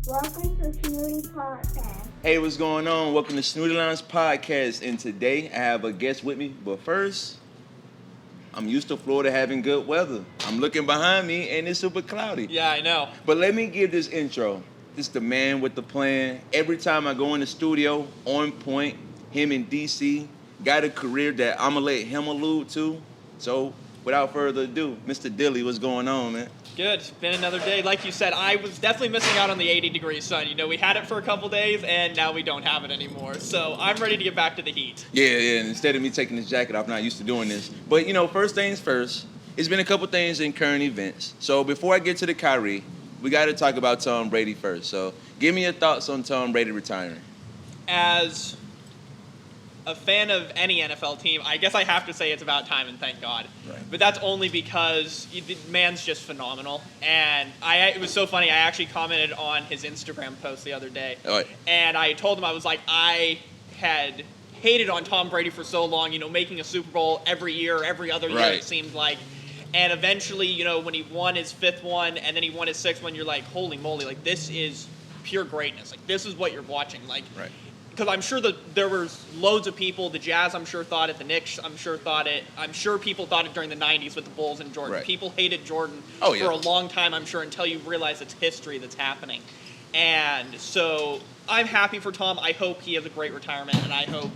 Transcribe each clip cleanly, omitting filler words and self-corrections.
Welcome to Snoody Podcast. Hey, what's going on? Welcome to Snoody Lounge Podcast. And today I have a guest with me. But first, I'm used to Florida having good weather. I'm looking behind me and it's super cloudy. Yeah, I know. But let me give this intro. This is the man with the plan. Every time I go in the studio, on point, him in DC, got a career that I'm going to let him allude to. So, without further ado, Mr. Dilly, what's going on, man? Good. It's been another day. Like you said, I was definitely missing out on the 80-degree sun. You know, we had it for a couple days, and now we don't have it anymore. So I'm ready to get back to the heat. Yeah, and instead of me taking this jacket off, I'm not used to doing this. But, first things first, it's been a couple things in current events. So before I get to the Kyrie, we got to talk about Tom Brady first. So give me your thoughts on Tom Brady retiring. As a fan of any NFL team, I guess I have to say it's about time, and thank God. Right. But that's only because the man's just phenomenal. And it was so funny. I actually commented on his Instagram post the other day. All right. And I told him, I was like, I had hated on Tom Brady for so long, making a Super Bowl every year, every other year, Right. it seemed like. And eventually, when he won his fifth one and then he won his sixth one, you're like, holy moly, like, this is pure greatness. Like, this is what you're watching. Like, Right. because I'm sure that there was loads of people, the Jazz I'm sure thought it, the Knicks I'm sure thought it, I'm sure people thought it during the 90s with the Bulls and Jordan. Right. People hated Jordan Oh, yeah. for a long time, I'm sure, until you realize it's history that's happening. And so I'm happy for Tom. I hope he has a great retirement, and I hope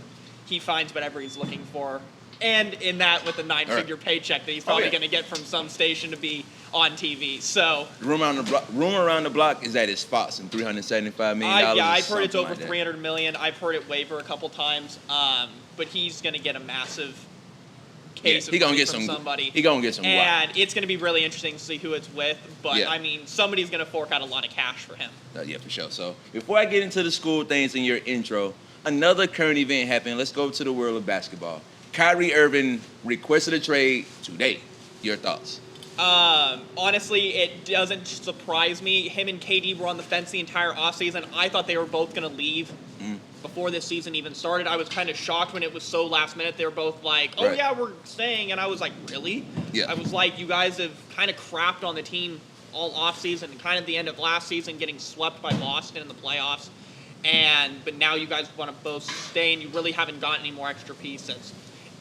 he finds whatever he's looking for. And in that, with a nine-figure paycheck that he's probably yeah. going to get from some station to be on TV. So Rumor around the block is that it's Fox and $375 million. yeah, I've heard it's over like that. $300 million. I've heard it waver a couple times. But he's going to get a massive case he of gonna money get from some. somebody. He gonna get some. And it's going to be really interesting to see who it's with. But, Yeah. I mean, somebody's going to fork out a lot of cash for him. Yeah, for sure. So before I get into the school things in your intro, another current event happened. Let's go to the world of basketball. Kyrie Irving requested a trade today. Your thoughts? Honestly, it doesn't surprise me. Him and KD were on the fence the entire offseason. I thought they were both going to leave before this season even started. I was kind of shocked when it was so last minute. They were both like, oh, Right. yeah, we're staying. And I was like, really? Yeah. I was like, you guys have kind of crapped on the team all offseason and kind of the end of last season getting swept by Boston in the playoffs. But now you guys want to both stay, and you really haven't gotten any more extra pieces.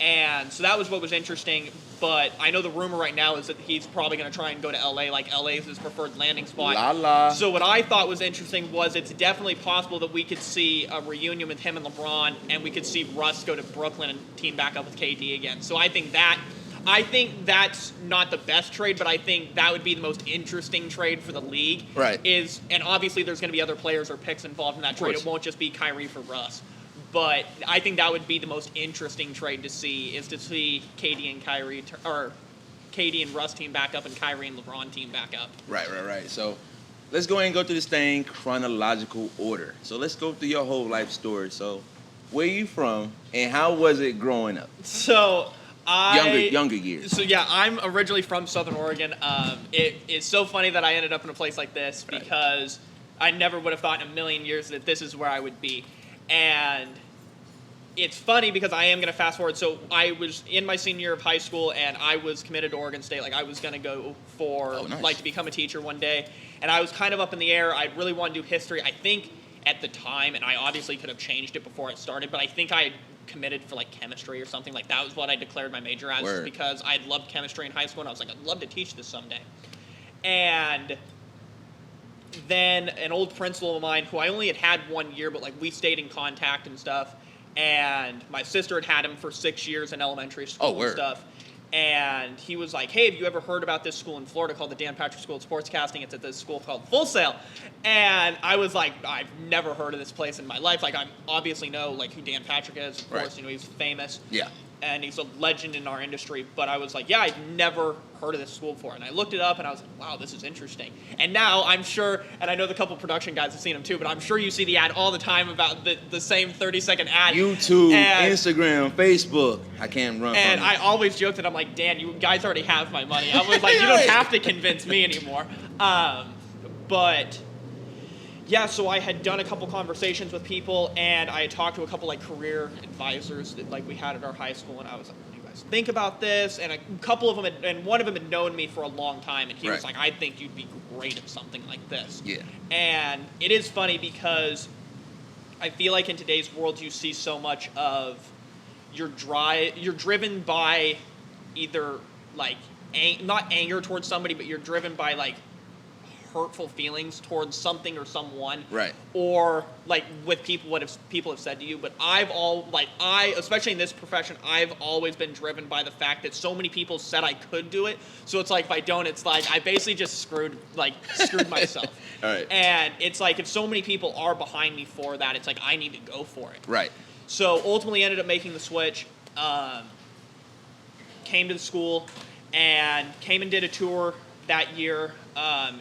And so that was what was interesting, but I know the rumor right now is that he's probably going to try and go to LA, like LA is his preferred landing spot. La la. So what I thought was interesting was it's definitely possible that we could see a reunion with him and LeBron, and we could see Russ go to Brooklyn and team back up with KD again. So I think that's not the best trade, but I think that would be the most interesting trade for the league. Right. And obviously there's going to be other players or picks involved in that trade. course. It won't just be Kyrie for Russ. But I think that would be the most interesting trade to see, is to see KD and Russ team back up and Kyrie and LeBron team back up. Right. So let's go ahead and go through this thing chronological order. So let's go through your whole life story. So where you from and how was it growing up? So Younger years. So yeah, I'm originally from Southern Oregon. It is so funny that I ended up in a place like this because I never would have thought in a million years that this is where I would be. And it's funny because I am going to fast forward. So I was in my senior year of high school, and I was committed to Oregon State. Like, I was going to go for, nice. to become a teacher one day. And I was kind of up in the air. I really wanted to do history. I think at the time, and I obviously could have changed it before it started, but I think I had committed for, chemistry or something. Like, that was what I declared my major as. Word. Because I had loved chemistry in high school, and I was like, I'd love to teach this someday. And then an old principal of mine, who I only had 1 year, but we stayed in contact and stuff. And my sister had him for 6 years in elementary school and stuff. And he was like, hey, have you ever heard about this school in Florida called the Dan Patrick School of Sportscasting? It's at this school called Full Sail. And I was like, I've never heard of this place in my life. Like, I obviously know who Dan Patrick is. Of course, he's famous. Yeah. And he's a legend in our industry. But I was like, yeah, I'd never heard of this school before. And I looked it up, and I was like, wow, this is interesting. And now I'm sure, and I know the couple production guys have seen him too, but I'm sure you see the ad all the time about the same 30-second ad. YouTube, Instagram, Facebook. I can't run And from it. I always joked that I'm like, Dan, you guys already have my money. I was like, you don't have to convince me anymore. But yeah, so I had done a couple conversations with people, and I had talked to a couple career advisors that we had at our high school, and I was like, you guys guys think about this? And a couple of them, and one of them had known me for a long time, and he was Right. like, I think you'd be great at something like this. Yeah. And it is funny because I feel like in today's world you see so much of you're driven by either like not anger towards somebody, but you're driven by like hurtful feelings towards something or someone, Right. or like with people, what if people have said to you. But especially in this profession, I've always been driven by the fact that so many people said I could do it, so it's like if I don't, it's like I basically just screwed myself. All right. And it's like if so many people are behind me for that, it's like I need to go for it. Right. So ultimately ended up making the switch, came to the school, and came and did a tour that year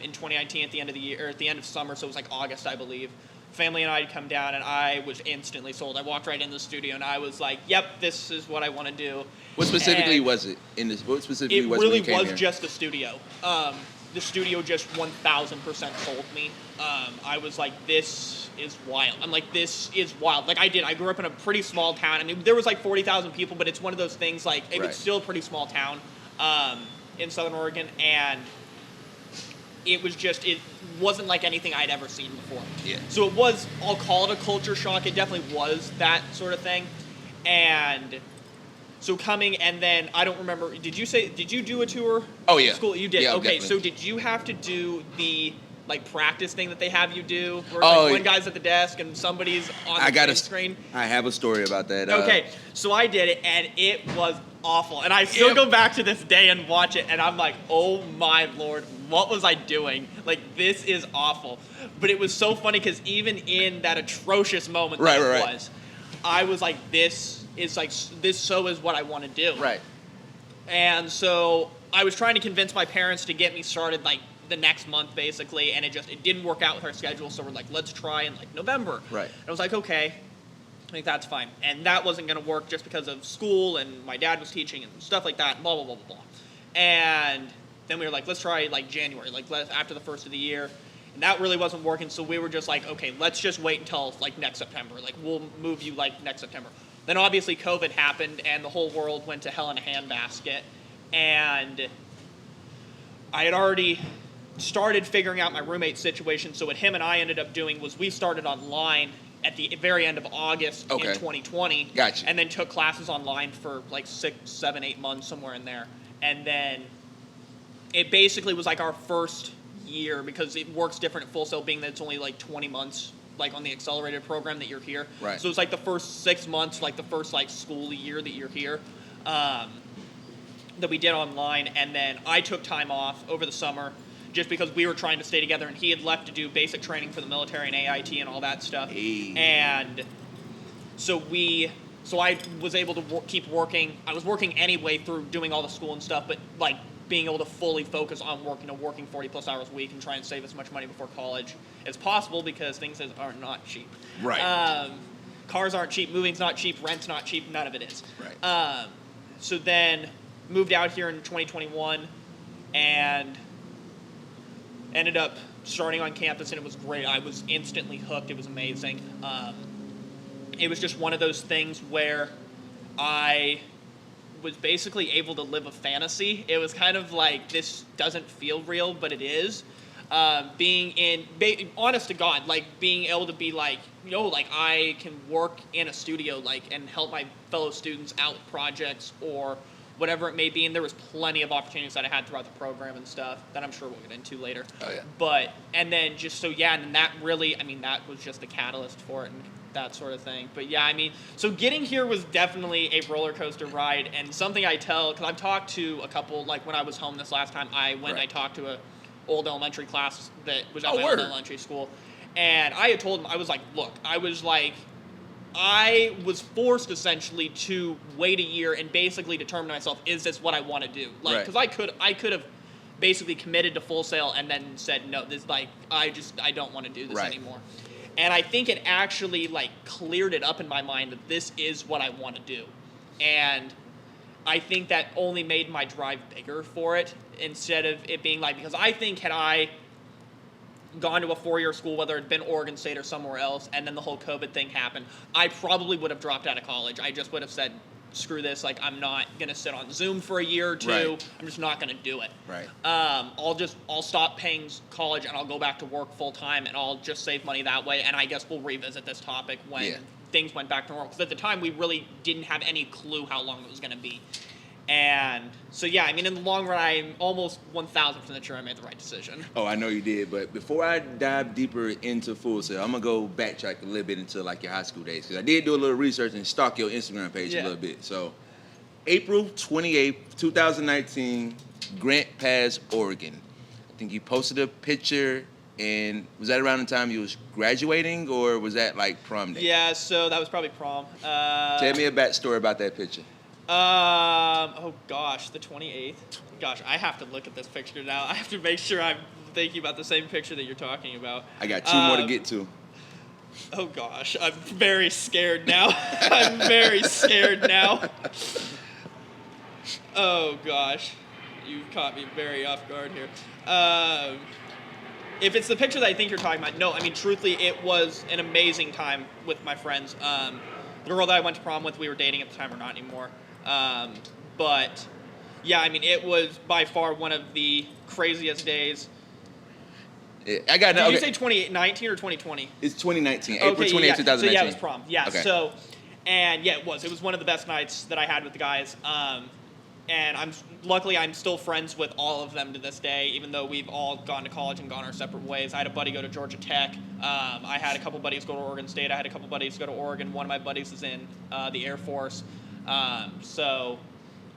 in 2019 at the end of the year, or at the end of summer, so it was like August, I believe. Family and I had come down, and I was instantly sold. I walked right in the studio, and I was like, "Yep, this is what I want to do." What specifically And was it in this? What specifically it was it when really you came was here? just the studio. The studio just 1,000% sold me. I was like, "This is wild." I'm like, "This is wild." Like I grew up in a pretty small town. I mean, there was like 40,000 people, but it's one of those things. Like it Right. was still a pretty small town in Southern Oregon, and it wasn't like anything I'd ever seen before. Yeah. So it was, I'll call it a culture shock. It definitely was that sort of thing. And so coming, and then I don't remember, did you do a tour? Oh, yeah. School, you did. Yeah, okay, definitely. so did you have to do the like practice thing that they have you do? Where Oh, like one guy's at the desk and somebody's on the screen? I have a story about that. Okay, so I did it, and it was awful. And I still go back to this day and watch it, and I'm like, oh my Lord, what was I doing? Like, this is awful. But it was so funny, because even in that atrocious moment Right. I was like, this is what I want to do. Right. And so I was trying to convince my parents to get me started, like, the next month, basically, and it didn't work out with our schedule, so we're like, let's try in, like, November. Right. And I was like, okay. I think that's fine. And that wasn't going to work just because of school, and my dad was teaching and stuff like that, blah, blah, blah, blah, blah. And then we were like, let's try, like, January, like, after the first of the year. And that really wasn't working, so we were just like, okay, let's just wait until, like, next September. Like, we'll move you, like, next September. Then, obviously, COVID happened, and the whole world went to hell in a handbasket. And I had already started figuring out my roommate situation, so what him and I ended up doing was we started online at the very end of August in 2020. Gotcha. And then took classes online for like 6, 7, 8 months, somewhere in there. And then it basically was like our first year, because it works different at Full Sail, being that it's only like 20 months, like on the accelerated program that you're here. Right. So it's like the first 6 months, like the first like school year that you're here, that we did online. And then I took time off over the summer, just because we were trying to stay together, and he had left to do basic training for the military and AIT and all that stuff. Hey. And so I was able to keep working. I was working anyway through doing all the school and stuff, but like being able to fully focus on working 40 plus hours a week and try and save as much money before college as possible, because things are not cheap. Right. Cars aren't cheap, moving's not cheap, rent's not cheap, none of it is. Right. So then moved out here in 2021 and ended up starting on campus, and it was great. I was instantly hooked. It was amazing. It was just one of those things where I was basically able to live a fantasy. It was kind of like, this doesn't feel real, but it is. Honest to God, like being able to be like, like I can work in a studio, like, and help my fellow students out with projects or whatever it may be. And there was plenty of opportunities that I had throughout the program and stuff that I'm sure we'll get into later. Oh, yeah. But, and then just, and then that really, that was just the catalyst for it and that sort of thing. But yeah, so getting here was definitely a roller coaster ride, and something I tell, because I've talked to a couple, like when I was home this last time, I went and I talked to a old elementary class that was at my old elementary school, and I had told them, I was like, look, I was forced essentially to wait a year and basically determine to myself, is this what I want to do? Like, because I could have basically committed to Full Sail and then said, no, this, like, I don't want to do this anymore. And I think it actually, like, cleared it up in my mind that this is what I want to do. And I think that only made my drive bigger for it, instead of it being like, because I think had I gone to a 4-year school, whether it had been Oregon State or somewhere else, and then the whole COVID thing happened, I probably would have dropped out of college. I just would have said, screw this, like, I'm not going to sit on Zoom for a year or two. Right. I'm just not going to do it. Right. I'll stop paying college and I'll go back to work full time and I'll just save money that way. And I guess we'll revisit this topic when things went back to normal. Because at the time, we really didn't have any clue how long it was going to be. And so, yeah, I mean, in the long run, I'm almost 1,000% sure I made the right decision. Oh, I know you did. But before I dive deeper into Full Sail, I'm going to go backtrack a little bit into, like, your high school days. Because I did do a little research and stalk your Instagram page a little bit. So, April 28th, 2019, Grant Pass, Oregon. I think you posted a picture, and was that around the time you was graduating, or was that, like, prom day? Yeah, so that was probably prom. Tell me a backstory about that picture. Oh gosh, the 28th. Gosh, I have to look at this picture now. I have to make sure I'm thinking about the same picture that you're talking about. I got two more to get to. Oh gosh, I'm very scared now. I'm very scared now. Oh gosh, you caught me very off guard here. If it's the picture that I think you're talking about, no, I mean, truthfully, it was an amazing time with my friends. The girl that I went to prom with, we were dating at the time, we're not anymore. But yeah, I mean, it was by far one of the craziest days. I got. Did you say 2019 or 2020? It's 2019, April 28th, 2019. So yeah, it was prom. Yeah, okay. So, and yeah, it was one of the best nights that I had with the guys. And luckily I'm still friends with all of them to this day, even though we've all gone to college and gone our separate ways. I had a buddy go to Georgia Tech. I had a couple buddies go to Oregon State. I had a couple buddies go to Oregon. One of my buddies is in the Air Force. So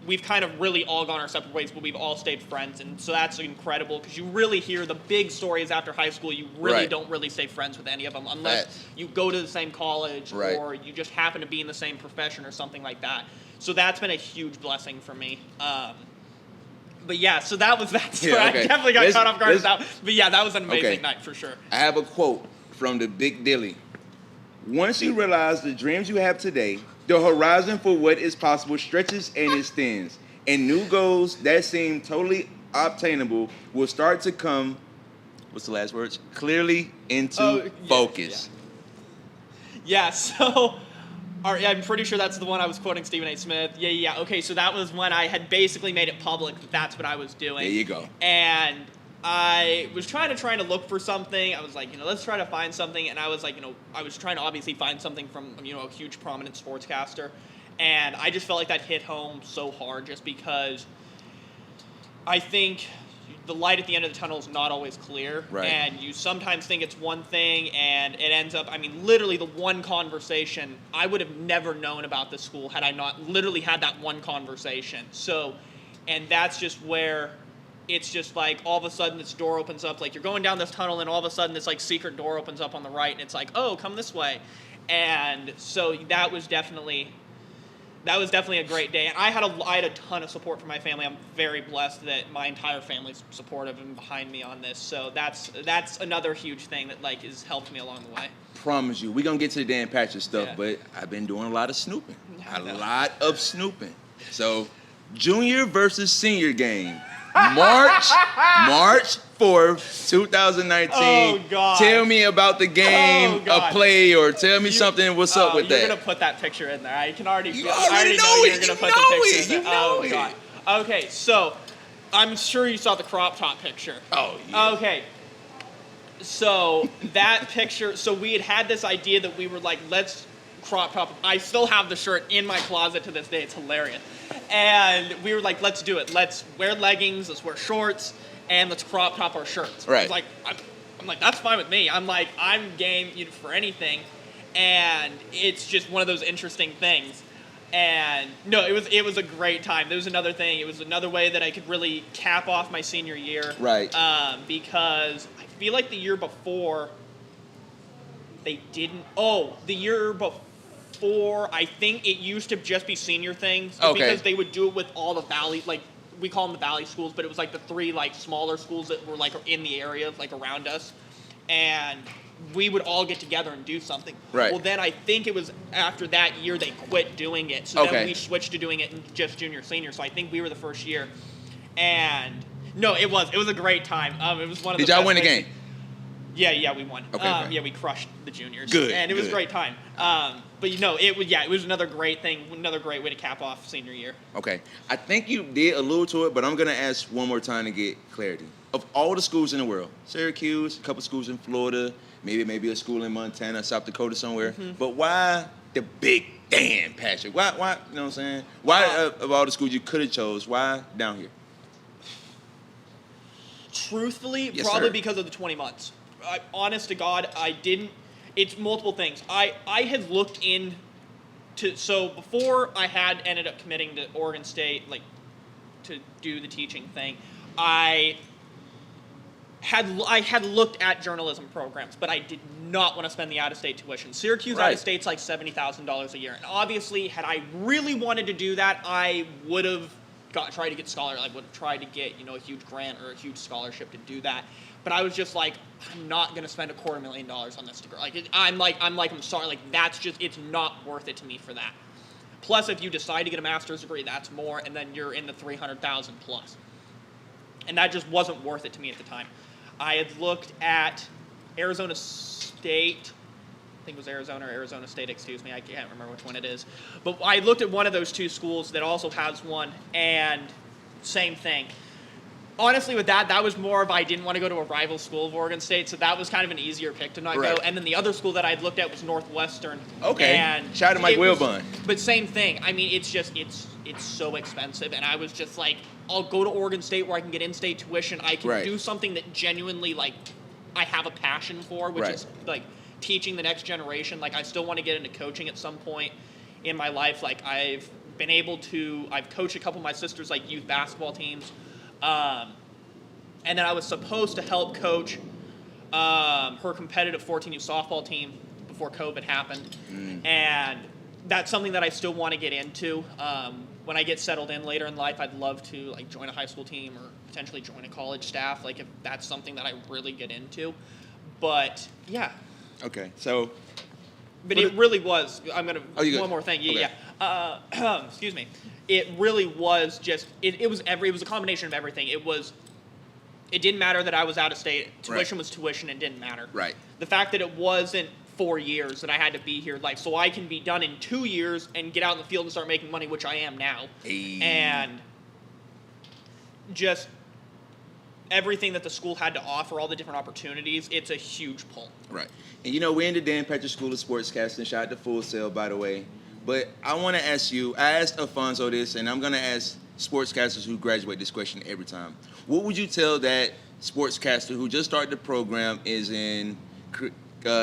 we've kind of really all gone our separate ways, but we've all stayed friends. And so that's incredible because you really hear the big stories after high school. You really don't really stay friends with any of them unless you go to the same college or you just happen to be in the same profession or something like that. So that's been a huge blessing for me. But yeah, so that was that story. I definitely got caught off guard with that. But yeah, that was an amazing night for sure. I have a quote from the big Dilly. Once you realize the dreams you have today, the horizon for what is possible stretches and extends, and new goals that seem totally obtainable will start to come, what's the last words? Clearly into focus. Yeah, so I'm pretty sure that's the one I was quoting Stephen A. Smith. Yeah. Okay, so that was when I had basically made it public that that's what I was doing. There you go. And I was trying to look for something. I was like, let's try to find something. And I was like, I was trying to obviously find something from, a huge prominent sportscaster. And I just felt like that hit home so hard just because I think the light at the end of the tunnel is not always clear. Right. And you sometimes think it's one thing and it ends up, literally the one conversation, I would have never known about this school had I not literally had that one conversation. So, and that's just where it's just like all of a sudden this door opens up, like you're going down this tunnel and all of a sudden this like secret door opens up on the right and it's like, oh, come this way. And so that was definitely a great day. And I had a ton of support from my family. I'm very blessed that my entire family's supportive and behind me on this. So that's another huge thing that like has helped me along the way. Promise you, we're going to get to the Dan Patrick stuff, but I've been doing a lot of snooping. Lot of snooping. So, junior versus senior game. March 4th, 2019. Oh, God. Tell me about the game, a play, or tell me something. What's up with that? You're going to put that picture in there. I can already feel it. I already know you're going to put the picture in there. Oh, God. Okay, so I'm sure you saw the crop top picture. Oh, yeah. Okay. So that picture, so we had this idea that we were like, let's crop top. I still have the shirt in my closet to this day. It's hilarious. And we were like, let's do it. Let's wear leggings, let's wear shorts, and let's crop top our shirts. Right. I'm like, that's fine with me. I'm game for anything. And it's just one of those interesting things. And no, it was a great time. There was another thing. It was another way that I could really cap off my senior year. Right. Because I feel like the year before, they didn't. Oh, the year before, I think it used to just be senior things. Okay. Because they would do it with all the valley, like we call them the valley schools, but it was like the three like smaller schools that were like in the area, like around us, and we would all get together and do something. Right. Well, then I think it was after that year they quit doing it. So then we switched to doing it in just junior, senior. So I think we were the first year. And no, it was a great time. It was one of the Did y'all best win the things. game? Yeah, we won. Okay, okay. Yeah, we crushed the juniors. Good, And it was a good. great time. But it was another great thing, another great way to cap off senior year. Okay. I think you did allude to it, but I'm going to ask one more time to get clarity. Of all the schools in the world, Syracuse, a couple schools in Florida, maybe a school in Montana, South Dakota somewhere, but why the big damn Patrick? Why, you know what I'm saying? Why, of all the schools you could have chose, why down here? Truthfully, Yes, probably sir. because of the 20 months. Honest to God, I didn't. It's multiple things. I had looked so before I had ended up committing to Oregon State, like, to do the teaching thing, I had looked at journalism programs, but I did not want to spend the out-of-state tuition. Syracuse Right. out-of-state's like $70,000 a year, and obviously, had I really wanted to do that, I would have tried to get scholar. I would have tried to get a huge grant or a huge scholarship to do that. But I was just like, I'm not going to spend $250,000 on this degree. I'm sorry. Like, that's just, it's not worth it to me for that. Plus, if you decide to get a master's degree, that's more, and then you're in the $300,000 plus. And that just wasn't worth it to me at the time. I had looked at Arizona State. I think it was Arizona or Arizona State, excuse me. I can't remember which one it is. But I looked at one of those two schools that also has one, and same thing. Honestly, with that was more of I didn't want to go to a rival school of Oregon State, so that was kind of an easier pick to not Right. go. And then the other school that I'd looked at was Northwestern. Okay. And Shout out to Mike it was- Wilbon. But same thing. I mean, it's so expensive, and I was just like, I'll go to Oregon State where I can get in-state tuition. I can Right. do something that genuinely, like, I have a passion for, which Right. is, like, teaching the next generation. Like, I still want to get into coaching at some point in my life. Like, I've coached a couple of my sister's, like, youth basketball teams. And then I was supposed to help coach her competitive 14U softball team before COVID happened. And that's something that I still want to get into. When I get settled in later in life, I'd love to, like, join a high school team or potentially join a college staff, like, if that's something that I really get into. But, yeah. Okay, so... But it really was. I'm gonna Oh, you good? one more thing. Okay. Yeah. Excuse me. It really was just. It was a combination of everything. It didn't matter that I was out of state. Tuition was tuition. It didn't matter. Right. The fact that it wasn't 4 years that I had to be here, like, so I can be done in 2 years and get out in the field and start making money, which I am now. Hey. And just everything that the school had to offer, all the different opportunities, it's a huge pull. Right. And we're in the Dan Patrick School of Sportscasting. Shout out to Full Sail, by the way. But I want to ask you, I asked Alfonso this, and I'm going to ask sportscasters who graduate this question every time. What would you tell that sportscaster who just started the program is in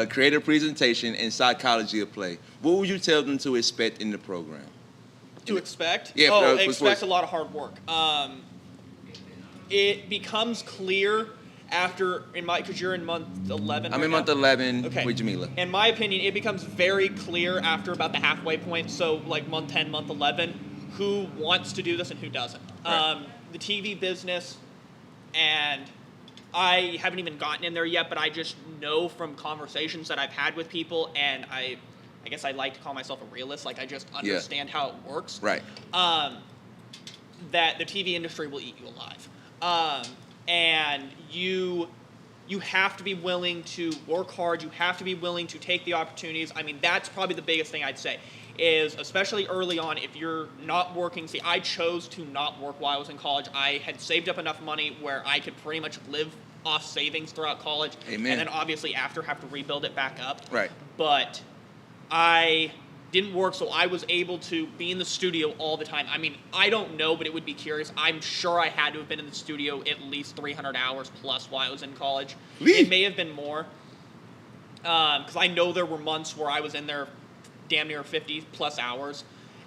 creative presentation and psychology of play? What would you tell them to expect in the program? To expect? Yeah, for expect sports. a lot of hard work. It becomes clear because you're in month 11. I'm right in now? month 11 Okay. with Jamila. In my opinion, it becomes very clear after about the halfway point, so like month 10, month 11, who wants to do this and who doesn't. Right. The TV business, and I haven't even gotten in there yet, but I just know from conversations that I've had with people, and I guess I like to call myself a realist, like I just understand how it works. Right. That the TV industry will eat you alive. And you have to be willing to work hard. You have to be willing to take the opportunities. I mean, that's probably the biggest thing I'd say is, especially early on, if you're not working. See, I chose to not work while I was in college. I had saved up enough money where I could pretty much live off savings throughout college. Amen. And then obviously after have to rebuild it back up. Right. But I didn't work, so I was able to be in the studio all the time. I mean, I don't know, but it would be curious. I'm sure I had to have been in the studio at least 300 hours plus while I was in college. It may have been more, because I know there were months where I was in there damn near 50 plus hours.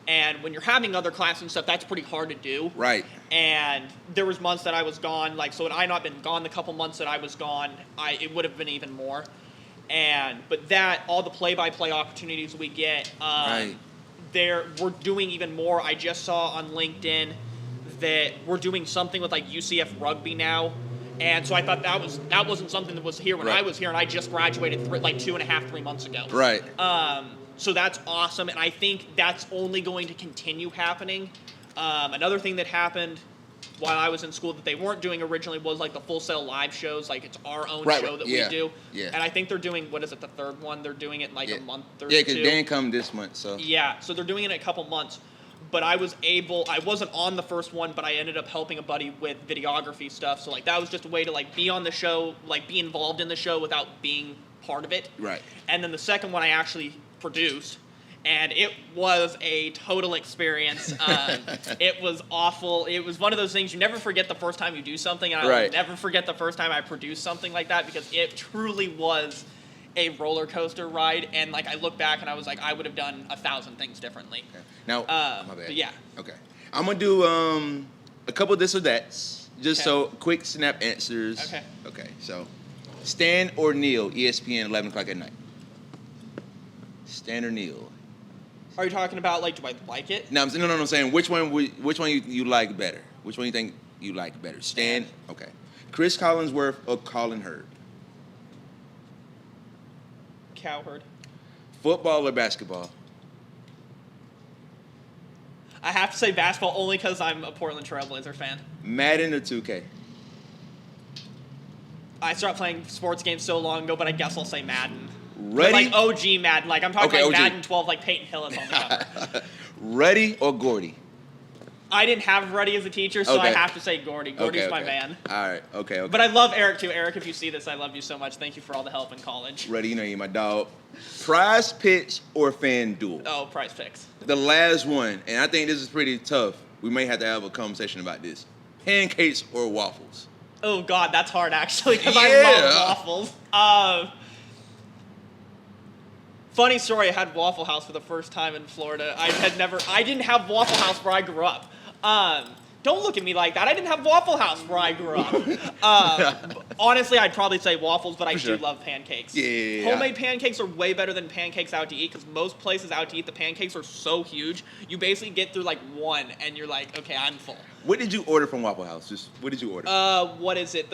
And when you're having other classes and stuff, that's pretty hard to do. Right. And there was months that I was gone, like, so had I not been gone the couple months that I was gone, it would have been even more. But all the play-by-play opportunities we get, Right. we're doing even more. I just saw on LinkedIn that we're doing something with, like, UCF rugby now. And so I thought that wasn't something that was here when Right. I was here, and I just graduated like 2.5, 3 months ago. Right. So that's awesome, and I think that's only going to continue happening. Another thing that happened while I was in school that they weren't doing originally was like the Full Sail live shows. Like it's our own Right, show that yeah, we do. yeah. And I think they're doing, what is it, the third one? They're doing it in like a month or Yeah, two. because Dan come this month, so. Yeah, so they're doing it in a couple months. But I wasn't on the first one, but I ended up helping a buddy with videography stuff. So like that was just a way to like be on the show, like be involved in the show without being part of it. Right. And then the second one I actually produced. And it was a total experience. It was awful. It was one of those things you never forget the first time you do something, and I will never forget the first time I produced something like that because it truly was a roller coaster ride. And like I look back and I was like, I would have done 1,000 things differently. Okay. Now, my bad. But yeah. Okay. I'm gonna do a couple of this or that's, just so quick snap answers. Okay. Okay. So, stand or kneel? ESPN 11 o'clock at night. Stand or kneel? Are you talking about like, do I like it? No, I'm saying which one you like better? Which one you think you like better? Stan? Okay. Chris Collinsworth or Colin Hurd? Cowherd. Football or basketball? I have to say basketball only because I'm a Portland Trailblazer fan. Madden or 2K? I started playing sports games so long ago, but I guess I'll say Madden. Ready? But like OG Madden. Like I'm talking Okay, like OG. Madden 12, like Peyton Hill is on the cover. Ruddy or Gordy? I didn't have Ruddy as a teacher, so I Okay. have to say Gordy. Gordy's my man. All right. Okay. But I love Eric too. Eric, if you see this, I love you so much. Thank you for all the help in college. Ruddy, you know you're my dog. Prize pitch or fan duel? Oh, Prize Picks. The last one, and I think this is pretty tough. We may have to have a conversation about this. Pancakes or waffles? Oh God, that's hard actually because I love waffles. Funny story, I had Waffle House for the first time in Florida. I didn't have Waffle House where I grew up. Don't look at me like that. I didn't have Waffle House where I grew up. Honestly, I'd probably say waffles, but I do love pancakes. Yeah. Homemade pancakes are way better than pancakes out to eat because most places out to eat, the pancakes are so huge. You basically get through like one and you're like, okay, I'm full. What did you order from Waffle House? Just what did you order? What is it?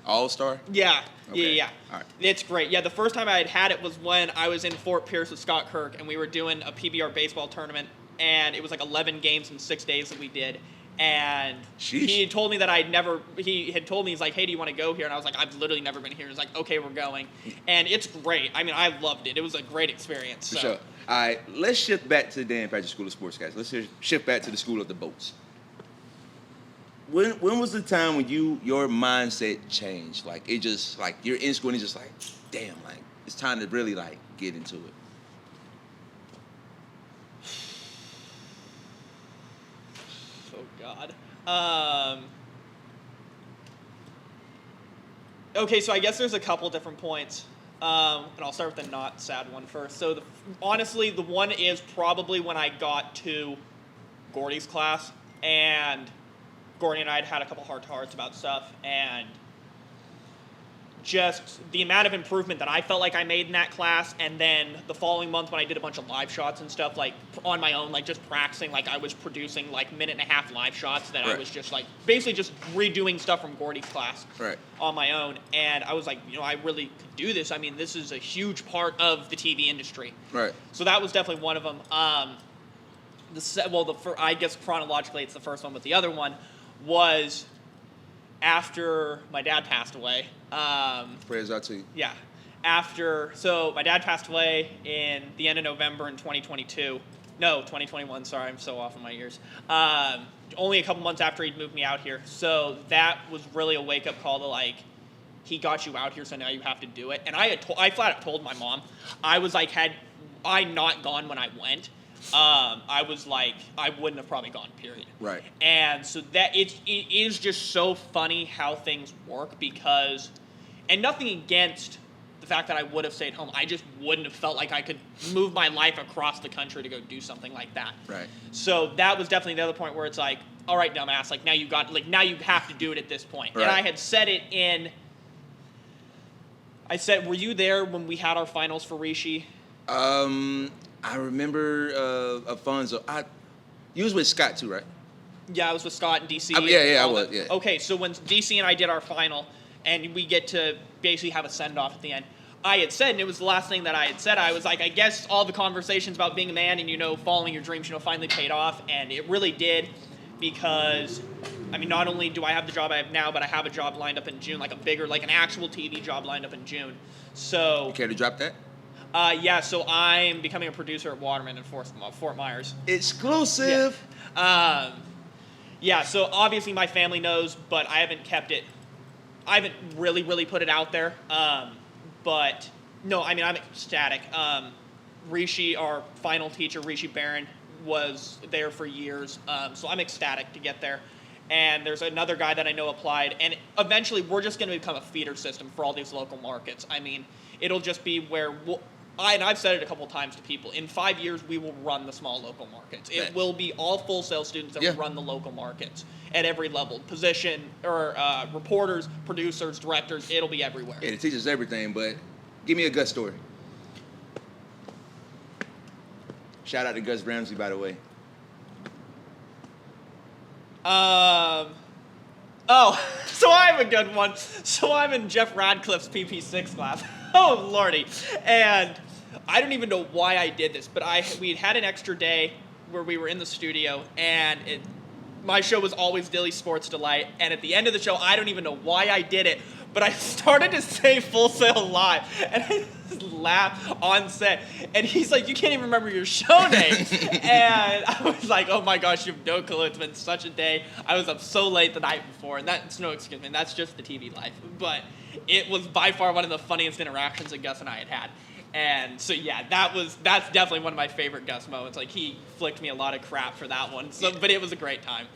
All-Star? Yeah. Okay. Yeah. All right. It's great. Yeah, the first time I had it was when I was in Fort Pierce with Scott Kirk, and we were doing a PBR baseball tournament, and it was like 11 games in 6 days that we did. And Sheesh. he had told me, he's like, hey, do you want to go here? And I was like, I've literally never been here. He's like, okay, we're going. And it's great. I mean, I loved it. It was a great experience. For So. sure. All right, let's shift back to the Dan Patrick School of Sports, guys. Let's shift back to the School of the Boats. When was the time when your mindset changed? Like it just like you're in school and it's just like, damn, like it's time to really like get into it. Oh God. Okay, so I guess there's a couple different points. And I'll start with the not sad one first. So honestly, the one is probably when I got to Gordy's class, and Gordy and I had a couple heart-to-hearts about stuff, and just the amount of improvement that I felt like I made in that class, and then the following month when I did a bunch of live shots and stuff, like on my own, like just practicing, like I was producing like 1.5-minute live shots that I was just like basically just redoing stuff from Gordy's class on my own, and I was like, I really could do this. I mean, this is a huge part of the TV industry. Right. So that was definitely one of them. I guess chronologically it's the first one, but the other one was after my dad passed away. Prayers out to you. Yeah. So my dad passed away in the end of November in 2022. No, 2021, sorry, I'm so off in my years. Only a couple months after he'd moved me out here. So that was really a wake-up call to like, he got you out here, so now you have to do it. And I flat out told my mom, I was like, had I not gone when I went, I was like, I wouldn't have probably gone, period. Right. And so that it is just so funny how things work because, and nothing against the fact that I would have stayed home, I just wouldn't have felt like I could move my life across the country to go do something like that. Right. So that was definitely the other point where it's like, all right, dumbass, like now you have to do it at this point. Right. And I had said it were you there when we had our finals for Rishi? I remember Alfonso. You was with Scott too, right? Yeah, I was with Scott and DC. I was. Yeah. Okay, so when DC and I did our final, and we get to basically have a send-off at the end, I had said, and it was the last thing that I had said, I was like, I guess all the conversations about being a man and, following your dreams, finally paid off, and it really did, because, I mean, not only do I have the job I have now, but I have a job lined up in June, like a bigger, like an actual TV job lined up in June. So. You care to drop that? Yeah, so I'm becoming a producer at Waterman in Fort Myers. Exclusive. Yeah, so obviously my family knows, but I haven't kept it. I haven't really put it out there. But no, I mean, I'm ecstatic. Rishi, our final teacher, Rishi Barron, was there for years. So I'm ecstatic to get there. And there's another guy that I know applied. And eventually we're just going to become a feeder system for all these local markets. I mean, it'll just be where and I've said it a couple times to people, in 5 years, we will run the small local markets. It will be all Full Sail students that will run the local markets at every level. Position, or reporters, producers, directors, it'll be everywhere. Yeah, it teaches everything, but give me a Gus story. Shout out to Gus Ramsey, by the way. So I have a good one. So I'm in Jeff Radcliffe's PP6 class. Oh, Lordy. And I don't even know why I did this, but we had an extra day where we were in the studio, and my show was always Dilly Sports Delight, and at the end of the show, I don't even know why I did it, but I started to say Full Sail Live, and I just laughed on set, and he's like, you can't even remember your show name. And I was like, oh my gosh, you have no clue, it's been such a day. I was up so late the night before, and that's no excuse, man, that's just the TV life. But it was by far one of the funniest interactions that Gus and I had had. And so, yeah, that's definitely one of my favorite Gus moments. Like, he flicked me a lot of crap for that one, but it was a great time.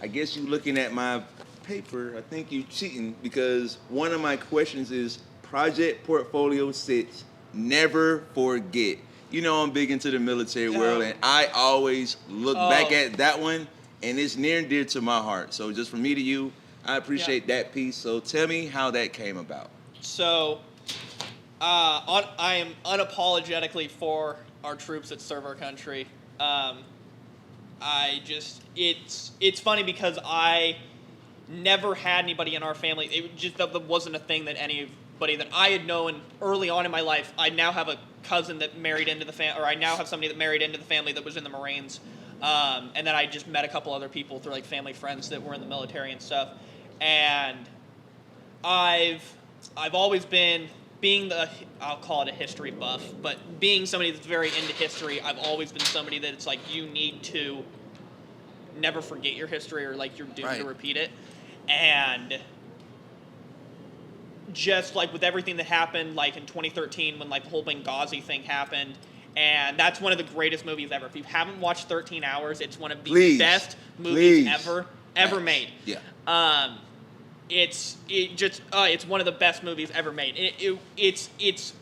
I guess you looking at my paper, I think you cheating, because one of my questions is Project Portfolio 6, never forget. You know I'm big into the military world, and I always look back at that one, and it's near and dear to my heart. So just from me to you, I appreciate that piece. So tell me how that came about. So I am unapologetically for our troops that serve our country. It's funny because I never had anybody in our family. It just that wasn't a thing that anybody that I had known early on in my life. I now have a cousin that married into the family, or I now have somebody that married into the family that was in the Marines. And then I just met a couple other people through like family friends that were in the military and stuff. And I've always been, I'll call it a history buff, but being somebody that's very into history, I've always been somebody that it's like you need to never forget your history, or like you're doomed to repeat it. And just like with everything that happened, like in 2013 when like the whole Benghazi thing happened, and that's one of the greatest movies ever. If you haven't watched 13 Hours, it's one of the best movies ever made. Yeah. It's one of the best movies ever made. It's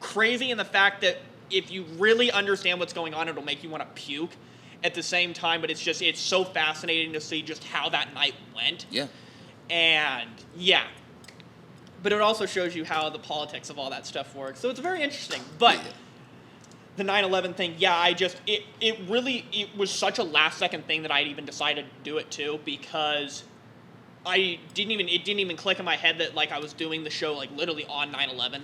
crazy in the fact that if you really understand what's going on, it'll make you want to puke at the same time, but it's so fascinating to see just how that night went. Yeah. And yeah. But it also shows you how the politics of all that stuff works. So it's very interesting. But the 9/11 thing, it was such a last second thing that I even decided to do it too, because it didn't even click in my head that like I was doing the show like literally on 9/11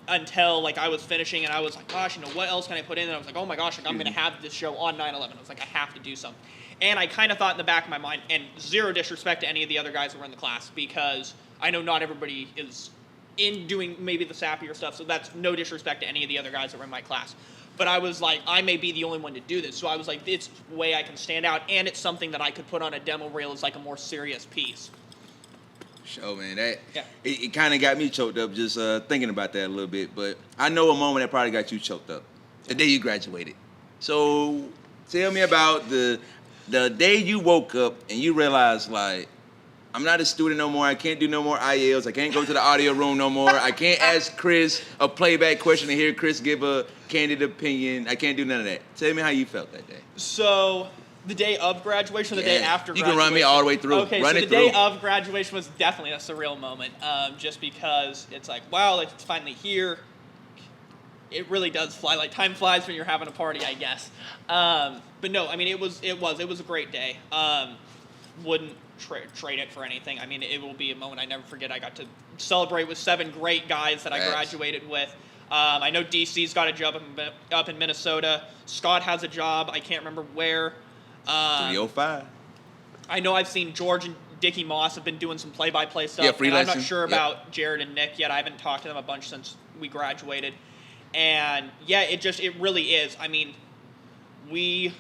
until like I was finishing, and I was like, gosh, what else can I put in? And I was like, oh my gosh, like, I'm going to have this show on 9/11. I was like, I have to do something. And I kind of thought in the back of my mind, and zero disrespect to any of the other guys that were in the class, because I know not everybody is in doing maybe the sappier stuff, so that's no disrespect to any of the other guys that were in my class. But I was like, I may be the only one to do this. So I was like, it's a way I can stand out, and it's something that I could put on a demo reel as like a more serious piece. Show, man, it kind of got me choked up just thinking about that a little bit. But I know a moment that probably got you choked up. The day you graduated. So tell me about the day you woke up and you realized, like, I'm not a student no more. I can't do no more IELs. I can't go to the audio room no more. I can't ask Chris a playback question and hear Chris give a candid opinion. I can't do none of that. Tell me how you felt that day. So the day of graduation, or the day after graduation? You can run me all the way through. Okay, so the day of graduation was definitely a surreal moment, just because it's like, wow, like it's finally here. It really does fly. Like time flies when you're having a party, I guess. But no, I mean it was a great day. Wouldn't trade it for anything. I mean, it will be a moment I never forget. I got to celebrate with 7 great guys that I graduated with. I know DC's got a job up in Minnesota. Scott has a job. I can't remember where. 305. I know I've seen George and Dickie Moss have been doing some play-by-play stuff. Yeah, and I'm not freelancing. sure Yep. about Jared and Nick yet. I haven't talked to them a bunch since we graduated. And yeah, it really is. I mean, we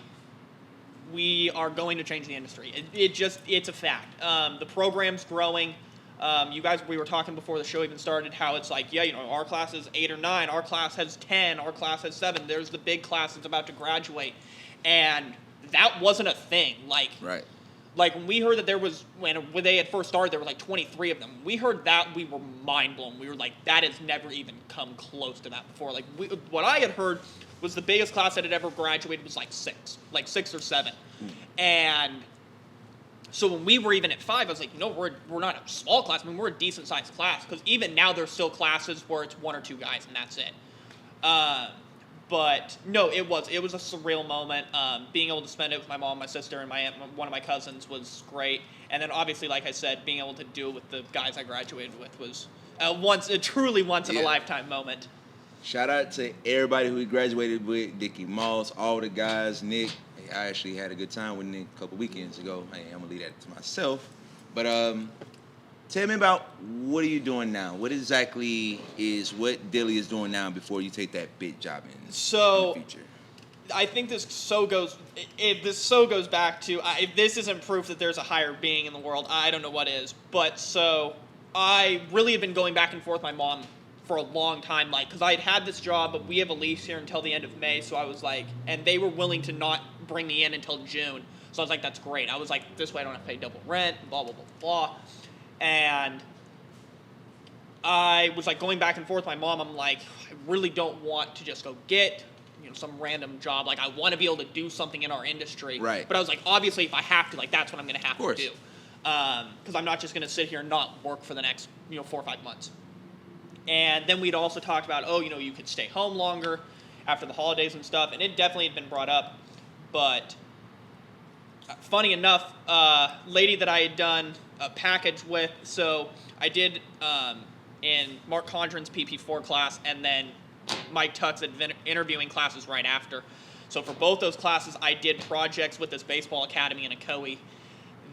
are going to change the industry. It's a fact. The program's growing. You guys, we were talking before the show even started how it's like, yeah, our class is 8 or 9, our class has 10, our class has 7. There's the big class that's about to graduate, and that wasn't a thing. Right. Like when we heard that there was when they had first started, there were like 23 of them. We heard that, we were mind blown. We were like, that has never even come close to that before. Like what I had heard was the biggest class that had ever graduated was like 6 or 7, and so when we were even at 5, I was like, we're not a small class. I mean, we're a decent sized class, because even now there's still classes where it's 1 or 2 guys and that's it. But no, it was a surreal moment. Being able to spend it with my mom, my sister, and my aunt, one of my cousins was great. And then obviously, like I said, being able to do it with the guys I graduated with was a truly once in a lifetime moment. Shout out to everybody who we graduated with, Dickie Moss, all the guys, Nick. I actually had a good time with Nick a couple weekends ago. Hey, I'm gonna leave that to myself. But tell me about what are you doing now? What exactly is what Dilly is doing now before you take that big job in the future? I think this goes back to if this isn't proof that there's a higher being in the world, I don't know what is. But so I really have been going back and forth with my mom for a long time, because I had this job, but we have a lease here until the end of May, so I was like, and they were willing to not bring me in until June, so I was like, that's great. I was like, this way I don't have to pay double rent, blah, blah, blah, blah, and I was like going back and forth with my mom. I'm like, I really don't want to just go get some random job. Like, I want to be able to do something in our industry. Right. But I was like, obviously, if I have to, that's what I'm going to have to do. Because I'm not just going to sit here and not work for the next 4 or 5 months. And then we'd also talked about, you could stay home longer after the holidays and stuff, and it definitely had been brought up. But funny enough, lady that I had done a package with, so I did in Mark Condren's PP4 class, and then Mike Tuck's interviewing classes right after. So for both those classes, I did projects with this baseball academy in Ocoee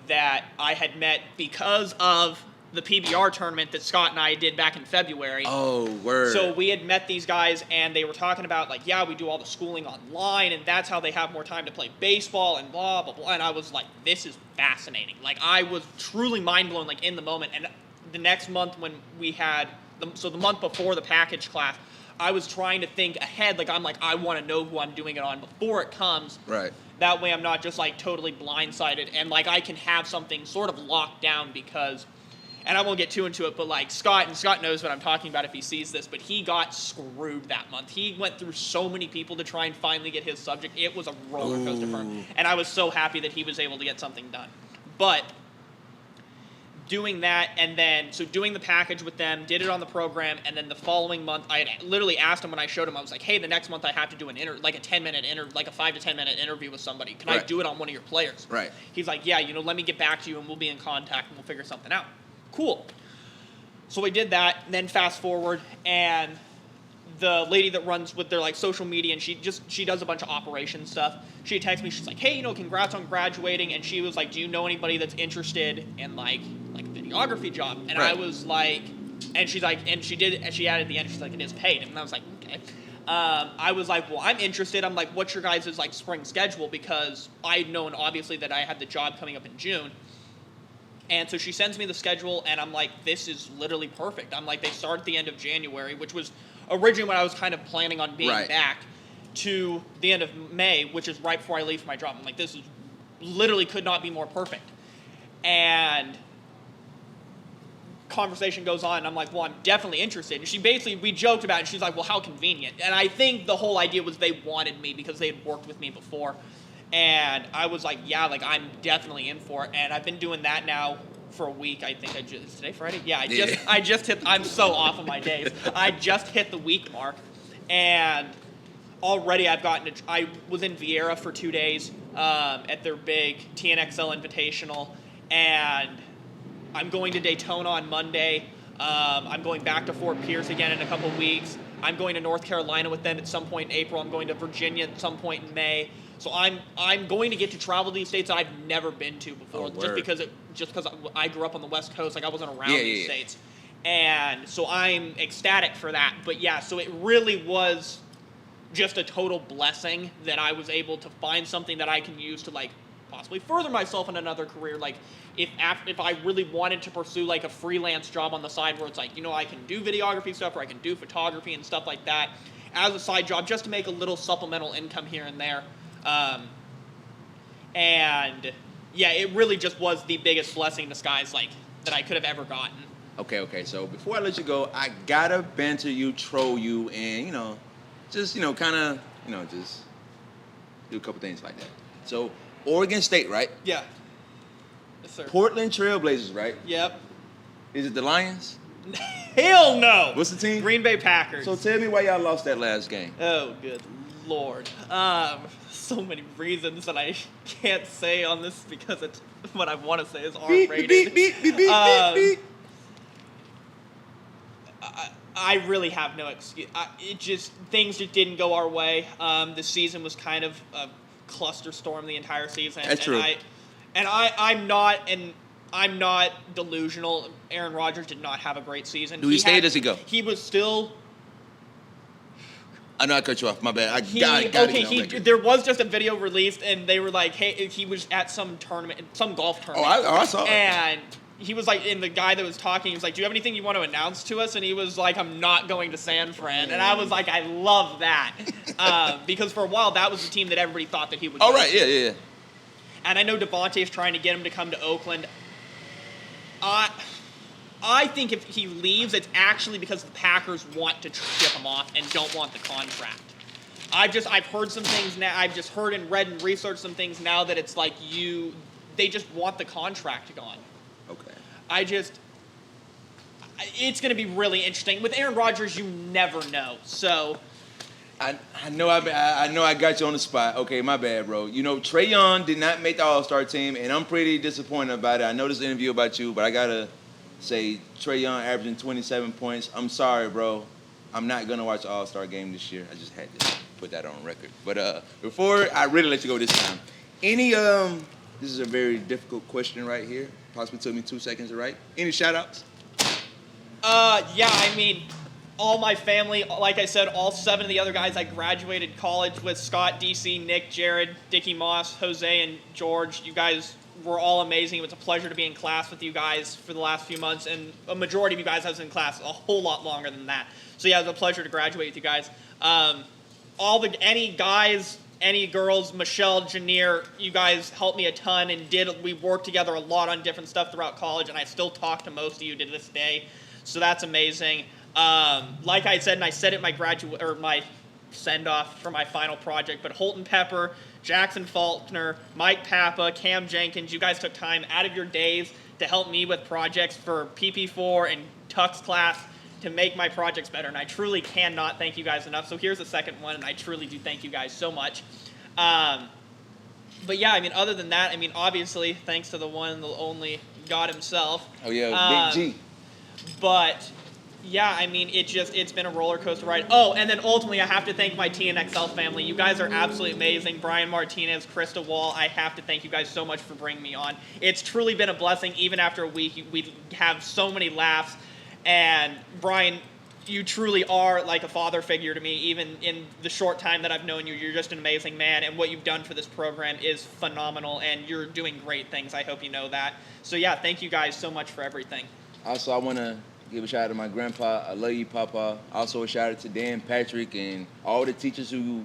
that I had met because of the PBR tournament that Scott and I did back in February. Oh, word. So we had met these guys, and they were talking about, we do all the schooling online, and that's how they have more time to play baseball, and blah, blah, blah. And I was like, this is fascinating. I was truly mind-blown, in the moment. And the next month when we had, the month before the package class, I was trying to think ahead. I want to know who I'm doing it on before it comes. Right. That way I'm not just, totally blindsided, and, I can have something sort of locked down because... And I won't get too into it, but Scott knows what I'm talking about if he sees this, but he got screwed that month. He went through so many people to try and finally get his subject. It was a roller coaster for him. And I was so happy that he was able to get something done. But doing that, and then, so doing the package with them, did it on the program, and then the following month, I had literally asked him when I showed him, I was like, hey, the next month I have to do a 5 to 10 minute interview with somebody. Can I do it on one of your players? Right. He's like, yeah, let me get back to you, and we'll be in contact, and we'll figure something out. Cool. So we did that, and then fast forward, and the lady that runs with their social media, and she does a bunch of operation stuff. She texted me, she's like, hey, congrats on graduating, and she was like, do you know anybody that's interested in like a videography job? And I was like, and she's like, and she added at the end, she's like, it is paid. And I was like, okay. I was like, well, I'm interested. I'm like, what's your guys' spring schedule? Because I'd known obviously that I had the job coming up in June. And so she sends me the schedule, and I'm like, this is literally perfect. I'm like, they start at the end of January, which was originally when I was kind of planning on being back, to the end of May, which is right before I leave for my job. I'm like, this is literally could not be more perfect. And conversation goes on, and I'm like, well, I'm definitely interested. And we joked about it, and she's like, well, how convenient. And I think the whole idea was they wanted me because they had worked with me before. And I was like, yeah, I'm definitely in for it. And I've been doing that now for a week. I think is today Friday? Yeah, I just hit, I'm so off of my days. I just hit the week mark. And already I was in Vieira for 2 days at their big TNXL Invitational. And I'm going to Daytona on Monday. I'm going back to Fort Pierce again in a couple weeks. I'm going to North Carolina with them at some point in April. I'm going to Virginia at some point in May. So I'm going to get to travel to these states that I've never been to before, just because I grew up on the West Coast, like I wasn't around these states, and so I'm ecstatic for that. But yeah, so it really was just a total blessing that I was able to find something that I can use to like possibly further myself in another career. Like if I really wanted to pursue like a freelance job on the side where it's like, I can do videography stuff or I can do photography and stuff like that as a side job just to make a little supplemental income here and there. And yeah, it really just was the biggest blessing in disguise like that I could have ever gotten. Okay. So before I let you go, I gotta banter you, troll you, and just kind of just do a couple things like that. So Oregon State, right? Yeah. Yes, sir. Portland Trailblazers, right? Yep. Is it the Lions? Hell no. What's the team? Green Bay Packers. So tell me why y'all lost that last game. Oh, good Lord. So many reasons that I can't say on this because it's what I want to say is R-rated. Beep. I really have no excuse. Things just didn't go our way. The season was kind of a cluster storm the entire season. That's true. I'm not delusional. Aaron Rodgers did not have a great season. Do he stay or does he go? He was still. I know I cut you off. My bad. There was just a video released, and they were like, "Hey," he was at some tournament, some golf tournament. I saw it. And he was like, and the guy that was talking, he was like, "Do you have anything you want to announce to us?" And he was like, "I'm not going to San Fran." And I was like, "I love that," because for a while that was the team that everybody thought that he would. Yeah. And I know Devontae is trying to get him to come to Oakland. I think if he leaves, it's actually because the Packers want to ship him off and don't want the contract. I've heard some things now. I've just heard and read and researched some things now that it's like they just want the contract gone. Okay. It's going to be really interesting. With Aaron Rodgers, you never know. So. I know I got you on the spot. Okay, my bad, bro. Trae Young did not make the All-Star team, and I'm pretty disappointed about it. I know this interview about you, but I gotta say Trae Young averaging 27 points. I'm sorry, bro. I'm not gonna watch the All-Star game this year. I just had to put that on record. But before I really let you go this time, this is a very difficult question right here. Possibly took me 2 seconds to write. Any shout-outs? Yeah, I mean, all my family, like I said, all 7 of the other guys I graduated college with, Scott, DC, Nick, Jared, Dickie Moss, Jose, and George. You guys were all amazing. It was a pleasure to be in class with you guys for the last few months, and a majority of you guys I was in class a whole lot longer than that. So yeah, it was a pleasure to graduate with you guys. Any guys, any girls, Michelle, Janier, you guys helped me a ton and we worked together a lot on different stuff throughout college, and I still talk to most of you to this day. So that's amazing. Like I said, and I said it my send-off for my final project, but Holton Pepper, Jackson Faulkner, Mike Papa, Cam Jenkins, you guys took time out of your days to help me with projects for PP4 and Tux class to make my projects better, and I truly cannot thank you guys enough. So here's the second one, and I truly do thank you guys so much. But yeah, I mean, other than that, I mean, obviously, thanks to the one and the only God himself. Oh yeah, Big G. But yeah, I mean, it's been a roller coaster ride. Oh, and then ultimately, I have to thank my TNXL family. You guys are absolutely amazing. Brian Martinez, Krista Wall, I have to thank you guys so much for bringing me on. It's truly been a blessing. Even after a week, we have so many laughs. And Brian, you truly are like a father figure to me. Even in the short time that I've known you, you're just an amazing man. And what you've done for this program is phenomenal. And you're doing great things. I hope you know that. So yeah, thank you guys so much for everything. Also, I want to give a shout out to my grandpa. I love you, Papa. Also, a shout out to Dan, Patrick, and all the teachers who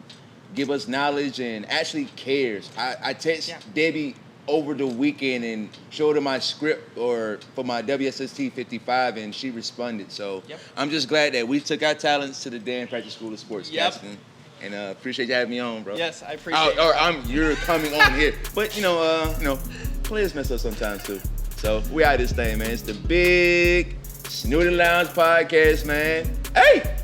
give us knowledge and actually cares. I text Debbie over the weekend and showed her my script for my WSST 55, and she responded. So I'm just glad that we took our talents to the Dan Patrick School of Sportscasting. And appreciate you having me on, bro. Yes, I appreciate it. You're coming on here. But, players mess up sometimes, too. So we out this thing, man. It's the Big Snoody Lounge Podcast, man. Hey!